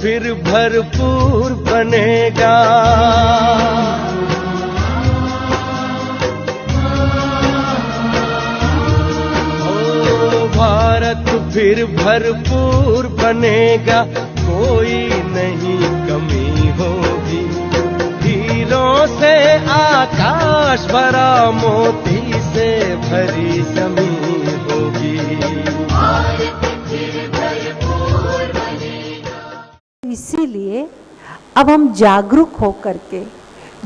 फिर भरपूर बनेगा। ओ भारत फिर भरपूर बनेगा, कोई नहीं कमी होगी। हीरों से आकाश भरा, मोती से भरी जमीन होगी। भारत फिर भरपूर बनेगा। इसीलिए अब हम जागरूक होकर के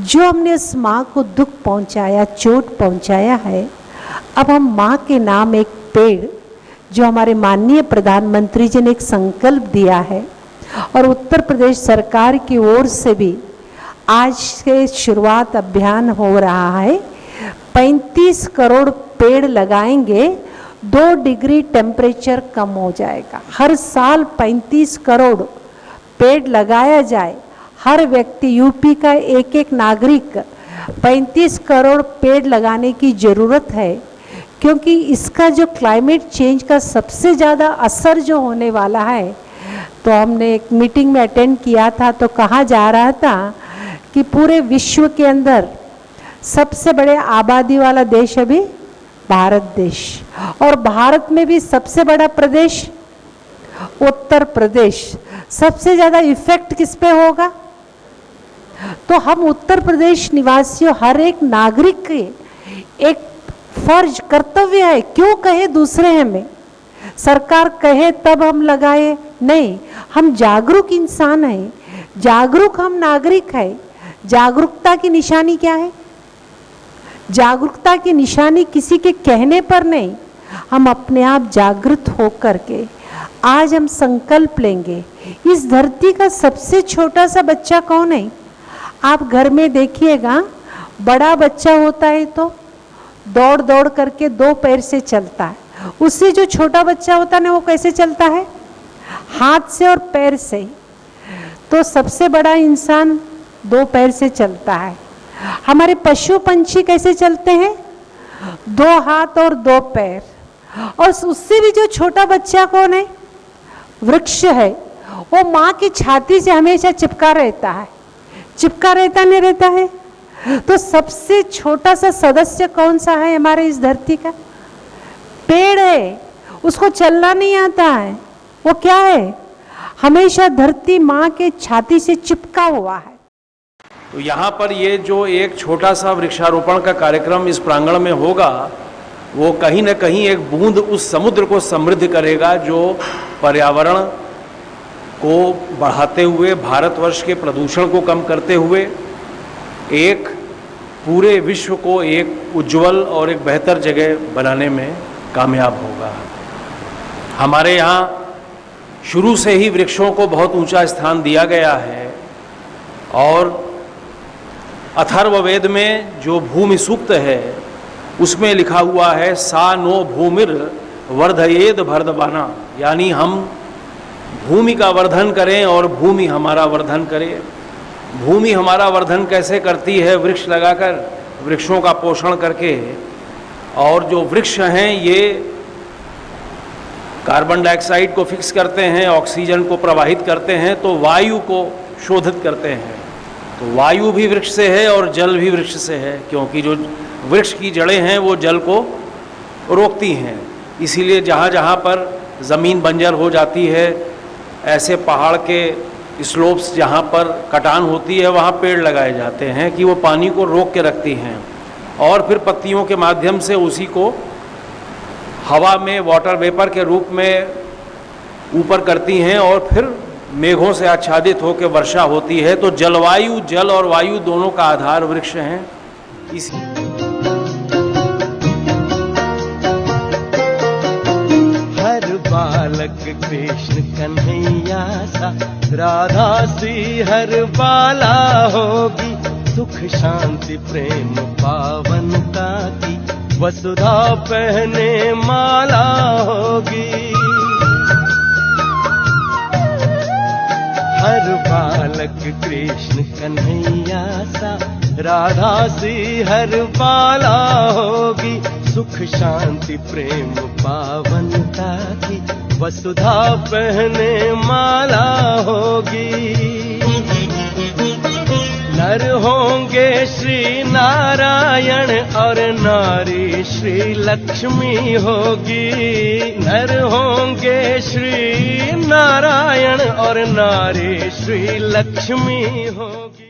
जो हमने उस माँ को दुख पहुँचाया, चोट पहुँचाया है, अब हम माँ के नाम एक पेड़, जो हमारे माननीय प्रधानमंत्री जी ने एक संकल्प दिया है और उत्तर प्रदेश सरकार की ओर से भी आज से शुरुआत अभियान हो रहा है। 35 करोड़ पेड़ लगाएंगे, 2 डिग्री टेम्परेचर कम हो जाएगा। हर साल 35 करोड़ पेड़ लगाया जाए, हर व्यक्ति, यूपी का एक एक नागरिक 35 करोड़ पेड़ लगाने की ज़रूरत है, क्योंकि इसका जो क्लाइमेट चेंज का सबसे ज़्यादा असर जो होने वाला है। तो हमने एक मीटिंग में अटेंड किया था, तो कहा जा रहा था कि पूरे विश्व के अंदर सबसे बड़े आबादी वाला देश अभी भारत देश, और भारत में भी सबसे बड़ा प्रदेश उत्तर प्रदेश। सबसे ज़्यादा इफेक्ट किस पे होगा? तो हम उत्तर प्रदेश निवासियों, हर एक नागरिक के एक फर्ज, कर्तव्य है। क्यों कहे दूसरे हमें, सरकार कहे तब हम लगाए? नहीं, हम जागरूक इंसान हैं, जागरूक हम नागरिक हैं। जागरूकता की निशानी क्या है? जागरूकता की निशानी किसी के कहने पर नहीं, हम अपने आप जागृत होकर के आज हम संकल्प लेंगे। इस धरती का सबसे छोटा सा बच्चा कौन है? आप घर में देखिएगा, बड़ा बच्चा होता है तो दौड़ दौड़ करके 2 पैर से चलता है। उससे जो छोटा बच्चा होता है ना, वो कैसे चलता है? हाथ से और पैर से। तो सबसे बड़ा इंसान 2 पैर से चलता है। हमारे पशु पंछी कैसे चलते हैं? 2 हाथ और 2 पैर। और उससे भी जो छोटा बच्चा कौन है? वृक्ष है। वो माँ की छाती से हमेशा चिपका रहता है, चिपका रहता नहीं रहता है। तो सबसे छोटा सा सदस्य कौन सा है हमारे इस धरती का? पेड़ है। उसको चलना नहीं आता है, वो क्या है? हमेशा धरती माँ के छाती से चिपका हुआ है। तो यहाँ पर ये जो एक छोटा सा वृक्षारोपण का कार्यक्रम इस प्रांगण में होगा, वो कहीं न कहीं एक बूंद उस समुद्र को समृद्ध करेगा जो पर्यावरण को बढ़ाते हुए, भारतवर्ष के प्रदूषण को कम करते हुए एक पूरे विश्व को एक उज्जवल और एक बेहतर जगह बनाने में कामयाब होगा। हमारे यहाँ शुरू से ही वृक्षों को बहुत ऊंचा स्थान दिया गया है, और अथर्ववेद में जो भूमि सूक्त है उसमें लिखा हुआ है, सा नो भूमिर वर्धयेद भर्दबाना, यानी हम भूमि का वर्धन करें और भूमि हमारा वर्धन करे। भूमि हमारा वर्धन कैसे करती है? वृक्ष लगाकर, वृक्षों का पोषण करके। और जो वृक्ष हैं ये कार्बन डाइऑक्साइड को फिक्स करते हैं, ऑक्सीजन को प्रवाहित करते हैं, तो वायु को शोधित करते हैं। तो वायु भी वृक्ष से है और जल भी वृक्ष से है, क्योंकि जो वृक्ष की जड़ें हैं वो जल को रोकती हैं। इसीलिए जहाँ जहाँ पर ज़मीन बंजर हो जाती है, ऐसे पहाड़ के स्लोप्स जहाँ पर कटान होती है, वहाँ पेड़ लगाए जाते हैं कि वो पानी को रोक के रखती हैं, और फिर पत्तियों के माध्यम से उसी को हवा में वाटर वेपर के रूप में ऊपर करती हैं, और फिर मेघों से आच्छादित होकर वर्षा होती है। तो जलवायु, जल और वायु दोनों का आधार वृक्ष हैं। इसी हर बालक कृष्ण कन्हैया सा, राधा सी हर बाला होगी। सुख शांति प्रेम पावनता की, वसुधा पहने माला होगी। हर बालक कृष्ण कन्हैया सा, राधा सी हर बाला होगी। सुख सुख शांति प्रेम पावनता की वसुधा पहने माला होगी। नर होंगे श्री नारायण और नारी श्री लक्ष्मी होगी। नर होंगे श्री नारायण और नारी श्री लक्ष्मी होगी।